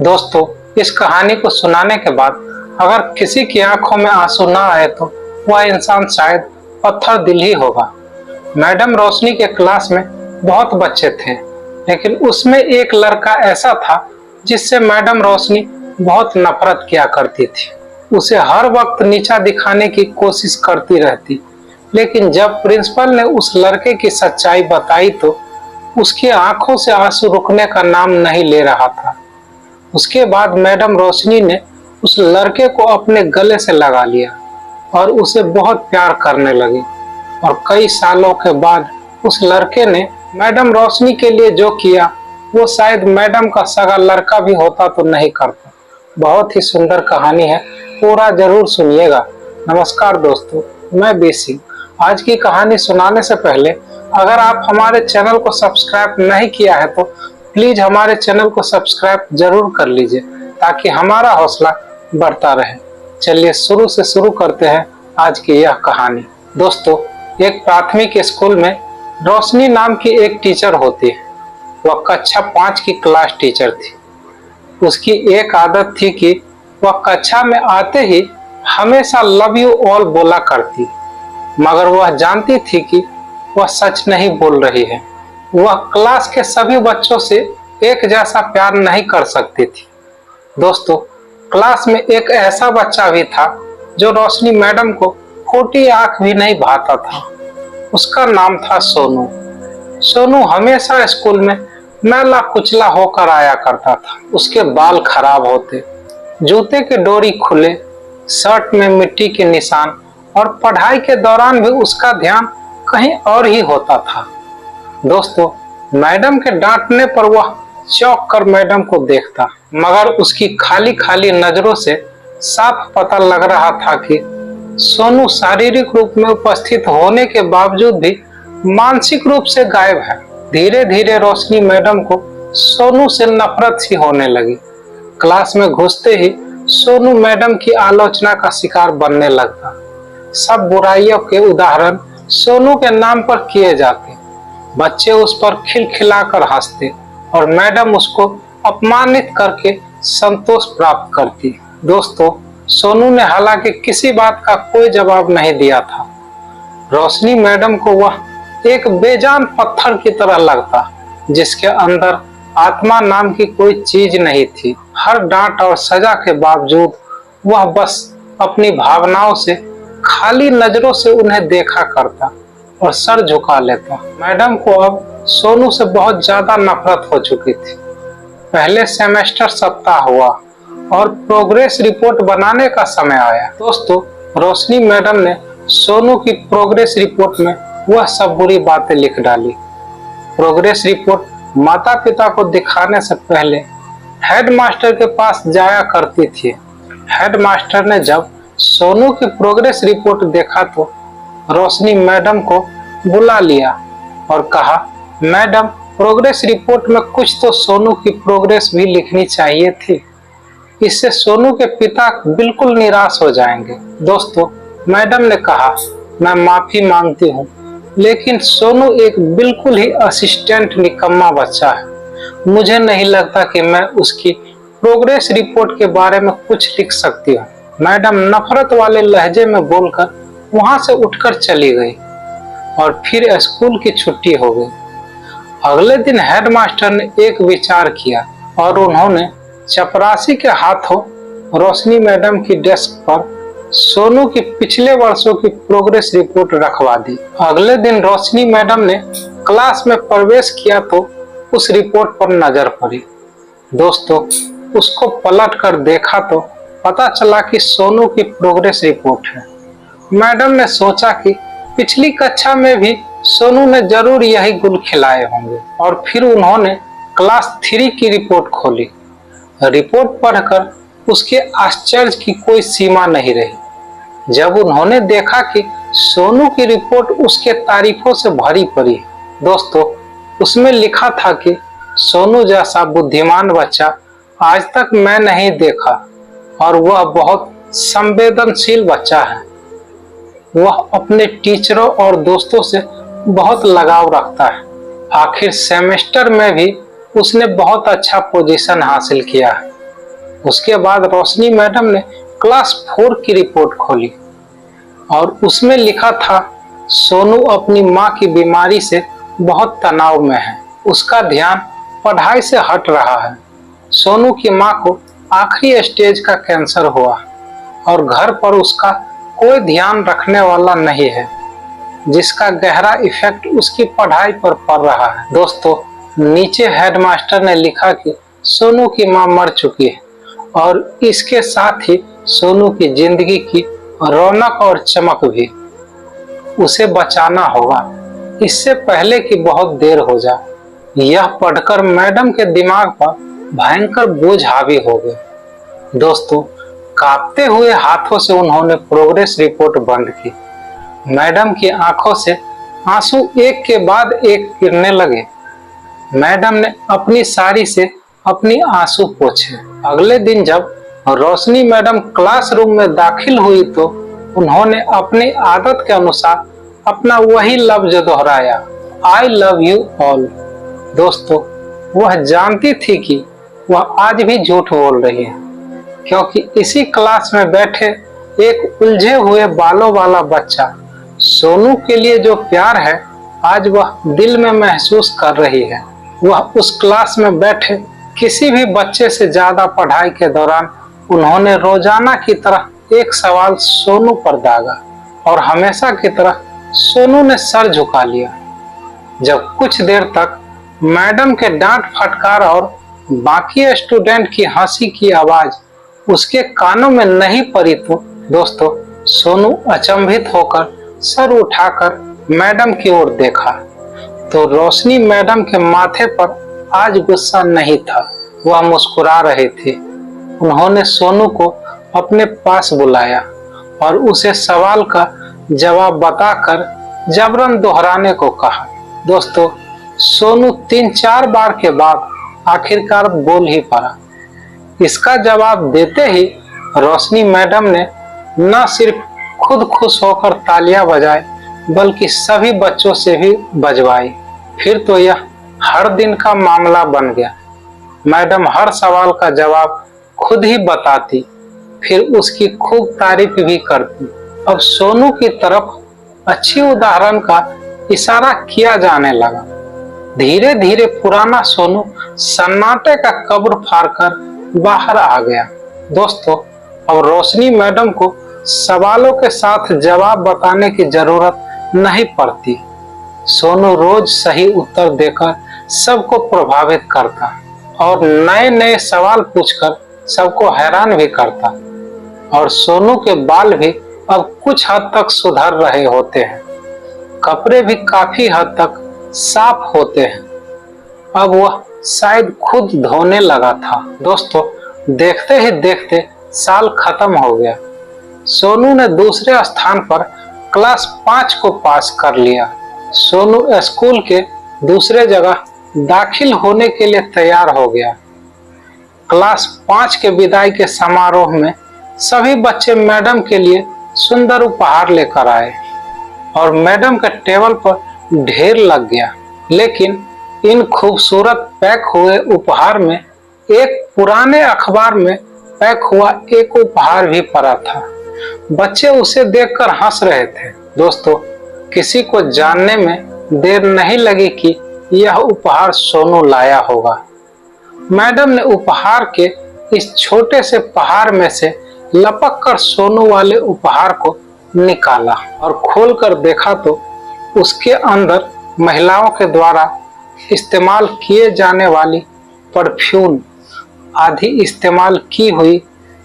दोस्तों, इस कहानी को सुनाने के बाद अगर किसी की आंखों में आंसू ना आए तो वह इंसान शायद पत्थर दिल ही होगा। मैडम रोशनी के क्लास में बहुत बच्चे थे, लेकिन उसमें एक लड़का ऐसा था जिससे मैडम रोशनी बहुत नफरत किया करती थी। उसे हर वक्त नीचा दिखाने की कोशिश करती रहती, लेकिन जब प्रिंसिपल ने उस लड़के की सच्चाई बताई तो उसकी आंखों से आंसू रुकने का नाम नहीं ले रहा था। उसके बाद मैडम रोशनी ने उस लड़के को अपने गले से लगा लिया और उसे बहुत प्यार करने लगी। और कई सालों के बाद उस लड़के ने मैडम रोशनी के लिए जो किया वो शायद मैडम का सगा लड़का भी होता तो नहीं करता। बहुत ही सुंदर कहानी है, पूरा जरूर सुनिएगा। नमस्कार दोस्तों, मैं बीसी। आज की कहानी सुनाने से पहले अगर आप हमारे चैनल को सब्सक्राइब नहीं किया है तो प्लीज हमारे चैनल को सब्सक्राइब जरूर कर लीजिए ताकि हमारा हौसला बढ़ता रहे। चलिए शुरू से शुरू करते हैं आज की यह कहानी। दोस्तों, एक प्राथमिक स्कूल में रोशनी नाम की एक टीचर होती है। वह कक्षा 5 की क्लास टीचर थी। उसकी एक आदत थी कि वह कक्षा में आते ही हमेशा लव यू ऑल बोला करती, मगर वह जानती थी कि वह सच नहीं बोल रही है। वह क्लास के सभी बच्चों से एक जैसा प्यार नहीं कर सकती थी। दोस्तों, क्लास में एक ऐसा बच्चा भी था जो रोशनी मैडम को फूटी आंख भी नहीं भाता था। उसका नाम था सोनू। सोनू हमेशा स्कूल में मैला कुचला होकर आया करता था। उसके बाल खराब होते, जूते की डोरी खुले, शर्ट में मिट्टी के निशान और पढ़ाई के दौरान भी उसका ध्यान कहीं और ही होता था। दोस्तों, मैडम के डांटने पर वह चौंक कर मैडम को देखता, मगर उसकी खाली खाली नजरों से साफ पता लग रहा था कि सोनू शारीरिक रूप में उपस्थित होने के बावजूद भी मानसिक रूप से गायब है। धीरे धीरे रोशनी मैडम को सोनू से नफरत सी होने लगी। क्लास में घुसते ही सोनू मैडम की आलोचना का शिकार बनने लगता। सब बुराइयों के उदाहरण सोनू के नाम पर किए जाते। बच्चे उस पर खिलखिलाकर हंसते और मैडम उसको अपमानित करके संतोष प्राप्त करती। दोस्तों, सोनू ने हालांकि किसी बात का कोई जवाब नहीं दिया था। रोशनी मैडम को वह एक बेजान पत्थर की तरह लगता, जिसके अंदर आत्मा नाम की कोई चीज नहीं थी। हर डांट और सजा के बावजूद वह बस अपनी भावनाओं से खाली नजरों से उन्हें देखा करता और सर झुका लेता। मैडम को अब सोनू से बहुत ज्यादा नफरत हो चुकी थी। पहले सेमेस्टर सप्ताह हुआ और प्रोग्रेस रिपोर्ट बनाने का समय आया। दोस्तों, रोशनी मैडम ने सोनू की प्रोग्रेस रिपोर्ट में वह सब बुरी बातें लिख डाली। प्रोग्रेस रिपोर्ट माता पिता को दिखाने से पहले हेडमास्टर के पास जाया करती थी। हेडमास्टर ने जब सोनू की प्रोग्रेस रिपोर्ट देखा तो रोशनी मैडम को बुला लिया और कहा, मैडम, प्रोग्रेस रिपोर्ट में कुछ तो सोनू की प्रोग्रेस भी लिखनी चाहिए थी। इससे सोनू के पिता बिल्कुल निराश हो जाएंगे। दोस्तों, मैडम ने कहा, मैं माफी मांगती हूँ, लेकिन सोनू एक बिल्कुल ही असिस्टेंट निकम्मा बच्चा है। मुझे नहीं लगता कि मैं उसकी प्रोग्रेस रिपोर्ट के बारे में कुछ लिख सकती हूँ। मैडम नफरत वाले लहजे में बोलकर वहां से उठकर चली गई और फिर स्कूल की छुट्टी हो गई। अगले दिन हेडमास्टर ने एक विचार किया और उन्होंने चपरासी के हाथों रोशनी मैडम की डेस्क पर सोनू की पिछले वर्षों की प्रोग्रेस रिपोर्ट रखवा दी। अगले दिन रोशनी मैडम ने क्लास में प्रवेश किया तो उस रिपोर्ट पर नजर पड़ी। दोस्तों, उसको पलट कर देखा तो पता चला कि सोनू की प्रोग्रेस रिपोर्ट है। मैडम ने सोचा कि पिछली कक्षा में भी सोनू ने जरूर यही गुल खिलाए होंगे और फिर उन्होंने क्लास 3 की रिपोर्ट खोली। रिपोर्ट पढ़कर उसके आश्चर्य की कोई सीमा नहीं रही जब उन्होंने देखा कि सोनू की रिपोर्ट उसके तारीफों से भरी पड़ी। दोस्तों, उसमें लिखा था कि सोनू जैसा बुद्धिमान बच्चा आज तक मैं नहीं देखा और वह बहुत संवेदनशील बच्चा है। वह अपने टीचरों और दोस्तों से बहुत लगाव रखता है। आखिर सेमेस्टर में भी उसने बहुत अच्छा पोजीशन हासिल किया है। उसके बाद रोशनी मैडम ने क्लास 4 की रिपोर्ट खोली और उसमें लिखा था, सोनू अपनी माँ की बीमारी से बहुत तनाव में है, उसका ध्यान पढ़ाई से हट रहा है। सोनू की माँ को आखिरी स्टेज का कैंसर हुआ और घर पर उसका कोई ध्यान रखने वाला नहीं है, जिसका गहरा इफेक्ट उसकी पढ़ाई पर पड़ रहा है। दोस्तों, नीचे हेडमास्टर ने लिखा कि सोनू की माँ मर चुकी है और इसके साथ ही सोनू की जिंदगी की रौनक और चमक भी। उसे बचाना होगा इससे पहले कि बहुत देर हो जाए। यह पढ़कर मैडम के दिमाग पर भयंकर बोझ हावी हो गए। दोस्तों, कांपते हुए हाथों से उन्होंने प्रोग्रेस रिपोर्ट बंद की। मैडम की आंखों से आंसू एक के बाद एक गिरने लगे। मैडम ने अपनी साड़ी से अपनी आंसू पोंछे। अगले दिन जब रोशनी मैडम क्लासरूम में दाखिल हुई तो उन्होंने अपनी आदत के अनुसार अपना वही लफ्ज दोहराया, आई लव यू ऑल। दोस्तों, वह जानती थी कि वह आज भी झूठ बोल रही है, क्योंकि इसी क्लास में बैठे एक उलझे हुए बालों वाला बच्चा सोनू के लिए जो प्यार है आज वह दिल में महसूस कर रही है। वह उस क्लास में बैठे किसी भी बच्चे से ज्यादा पढ़ाई के दौरान उन्होंने रोजाना की तरह एक सवाल सोनू पर दागा और हमेशा की तरह सोनू ने सर झुका लिया। जब कुछ देर तक मैडम के डांट फटकार और बाकी स्टूडेंट की हंसी की आवाज उसके कानों में नहीं पड़ी तो दोस्तों, सोनू अचंभित होकर सर उठाकर मैडम की ओर देखा तो रोशनी मैडम के माथे पर आज गुस्सा नहीं था, वह मुस्कुरा रहे थे। उन्होंने सोनू को अपने पास बुलाया और उसे सवाल का जवाब बताकर जबरन दोहराने को कहा। दोस्तों, सोनू 3-4 बार के बाद आखिरकार बोल ही पड़ा। इसका जवाब देते ही रोशनी मैडम ने न सिर्फ खुद खुश होकर तालियां बजाई बल्कि सभी बच्चों से भी बजवाई। फिर तो यह हर दिन का मामला बन गया। मैडम हर सवाल का जवाब खुद ही बताती, फिर उसकी खूब तारीफ भी करती। अब सोनू की तरफ अच्छी उदाहरण का इशारा किया जाने लगा। धीरे धीरे पुराना सोनू सन्नाटे का कब्र फाड़कर बाहर आ गया। दोस्तों, अब रोशनी मैडम को सवालों के साथ जवाब बताने की जरूरत नहीं पड़ती। सोनू रोज सही उत्तर देकर सबको प्रभावित करता और नए नए सवाल पूछकर सबको हैरान भी करता। और सोनू के बाल भी अब कुछ हद तक सुधर रहे होते हैं, कपड़े भी काफी हद तक साफ होते हैं। अब वह शायद खुद धोने लगा था। दोस्तों, देखते ही देखते साल खत्म हो गया। सोनू ने दूसरे स्थान पर क्लास 5 को पास कर लिया। सोनू स्कूल के दूसरे जगह दाखिल होने के लिए तैयार हो गया। क्लास 5 के विदाई के समारोह में सभी बच्चे मैडम के लिए सुंदर उपहार लेकर आए और मैडम के टेबल पर ढेर लग गया। लेकिन इन खूबसूरत पैक हुए उपहार में एक पुराने अखबार में पैक हुआ एक उपहार भी पड़ा था। बच्चे उसे देखकर हंस रहे थे। दोस्तों, किसी को जानने में देर नहीं लगी कि यह उपहार सोनू लाया होगा। मैडम ने उपहार के इस छोटे से पहाड़ में से लपक कर सोनू वाले उपहार को निकाला और खोलकर देखा तो उसके अंदर महिलाओं के द्वारा इस्तेमाल किए जाने वाली परफ्यूम, आधी इस्तेमाल की हुई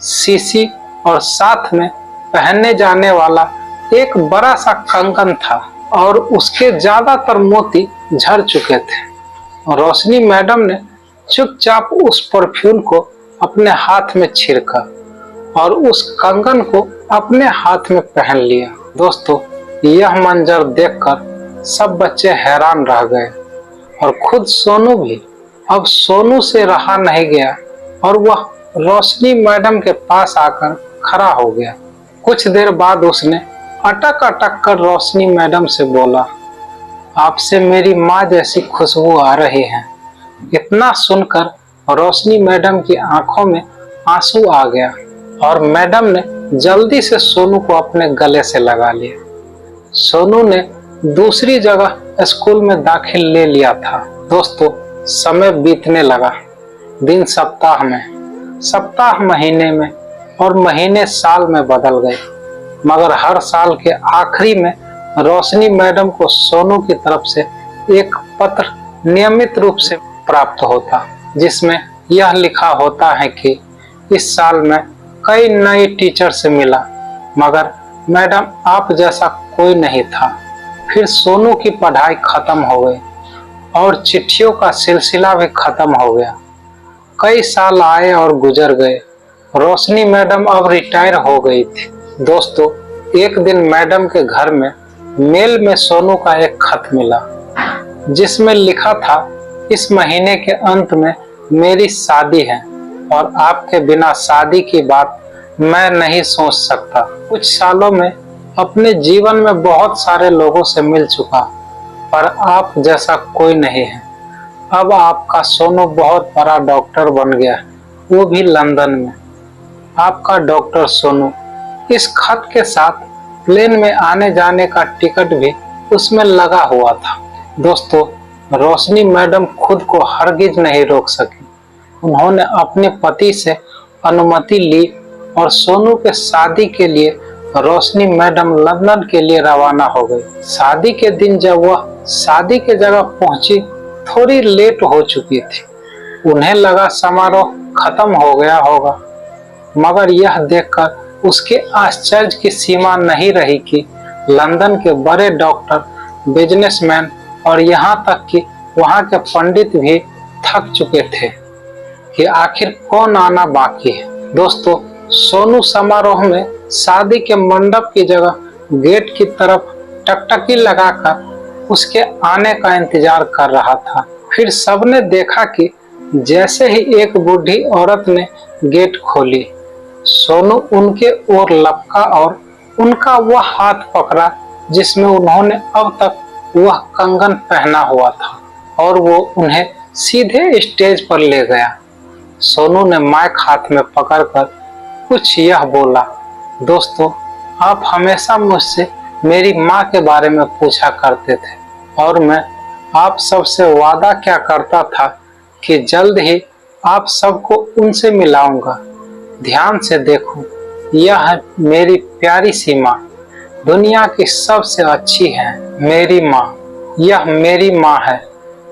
शीशी और साथ में पहनने जाने वाला एक बड़ा सा कंगन था और उसके ज्यादातर मोती झड़ चुके थे। रोशनी मैडम ने चुपचाप उस परफ्यूम को अपने हाथ में छिड़का और उस कंगन को अपने हाथ में पहन लिया। दोस्तों, यह मंजर देखकर सब बच्चे हैरान रह गए और खुद सोनू भी। अब सोनू से रहा नहीं गया और वह रोशनी मैडम के पास आकर खड़ा हो गया। कुछ देर बाद उसने अटक अटक कर रोशनी मैडम से बोला, आपसे मेरी माँ जैसी खुशबू आ रही है। इतना सुनकर रोशनी मैडम की आंखों में आंसू आ गया और मैडम ने जल्दी से सोनू को अपने गले से लगा लिया। सोनू ने दूसरी जगह स्कूल में दाखिल ले लिया था। दोस्तों, समय बीतने लगा। दिन सप्ताह में, सप्ताह महीने में और महीने साल में बदल गए। मगर हर साल के आखिरी में रोशनी मैडम को सोनू की तरफ से एक पत्र नियमित रूप से प्राप्त होता, जिसमें यह लिखा होता है कि इस साल मैं कई नए टीचर से मिला, मगर मैडम आप जैसा कोई नहीं था। फिर सोनू की पढ़ाई खत्म हो गई और चिट्ठियों का सिलसिला भी खत्म हो गया। कई साल आए और गुजर गए। रोशनी मैडम अब रिटायर हो गई थी। दोस्तों, एक दिन मैडम के घर में मेल में सोनू का एक खत मिला, जिसमें लिखा था, इस महीने के अंत में मेरी शादी है और आपके बिना शादी की बात मैं नहीं सोच सकता। कुछ सालों में अपने जीवन में बहुत सारे लोगों से मिल चुका, पर आप जैसा कोई नहीं है। अब आपका सोनू बहुत बड़ा डॉक्टर बन गया, वो भी लंदन में। आपका डॉक्टर सोनू। इस खत के साथ प्लेन में आने जाने का टिकट भी उसमें लगा हुआ था। दोस्तों, रोशनी मैडम खुद को हरगिज नहीं रोक सकी। उन्होंने अपने पति से अनुमति ली और सोनू के शादी के लिए रोशनी मैडम लंदन के लिए रवाना हो गई। शादी के दिन जब वह शादी के जगह पहुंची, थोड़ी लेट हो चुकी थी। उन्हें लगा समारोह खत्म हो गया होगा, मगर यह देखकर उसके आश्चर्य की सीमा नहीं रही कि लंदन के बड़े डॉक्टर, बिजनेसमैन और यहाँ तक कि वहाँ के पंडित भी थक चुके थे कि आखिर कौन आना बाकी है। दोस्तों, सोनू समारोह में शादी के मंडप की जगह गेट की तरफ टकटकी लगाकर उसके आने का इंतजार कर रहा था। फिर सबने देखा कि जैसे ही एक बूढ़ी औरत ने गेट खोली, सोनू उनके ओर लपका और उनका वह हाथ पकड़ा जिसमें उन्होंने अब तक वह कंगन पहना हुआ था, और वो उन्हें सीधे स्टेज पर ले गया। सोनू ने माइक हाथ में पकड़कर कुछ यह बोला, दोस्तों, आप हमेशा मुझसे मेरी माँ के बारे में पूछा करते थे और मैं आप सबसे वादा क्या करता था कि जल्द ही आप सबको उनसे मिलाऊंगा। ध्यान से देखो, यह है मेरी प्यारी सी माँ, दुनिया की सबसे अच्छी है मेरी माँ, यह मेरी माँ है।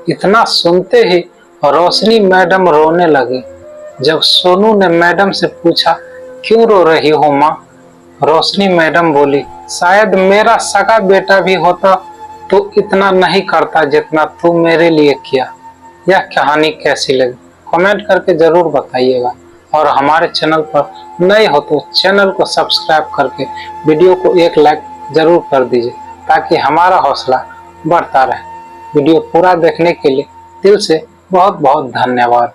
इतना सुनते ही रोशनी मैडम रोने लगी। जब सोनू ने मैडम से पूछा, क्यों रो रही हो माँ? रोशनी मैडम बोली, शायद मेरा सगा बेटा भी होता तो इतना नहीं करता जितना तू मेरे लिए किया। यह कहानी कैसी लगी कमेंट करके जरूर बताइएगा, और हमारे चैनल पर नए हो तो चैनल को सब्सक्राइब करके वीडियो को एक लाइक जरूर कर दीजिए, ताकि हमारा हौसला बढ़ता रहे। वीडियो पूरा देखने के लिए दिल से बहुत बहुत धन्यवाद।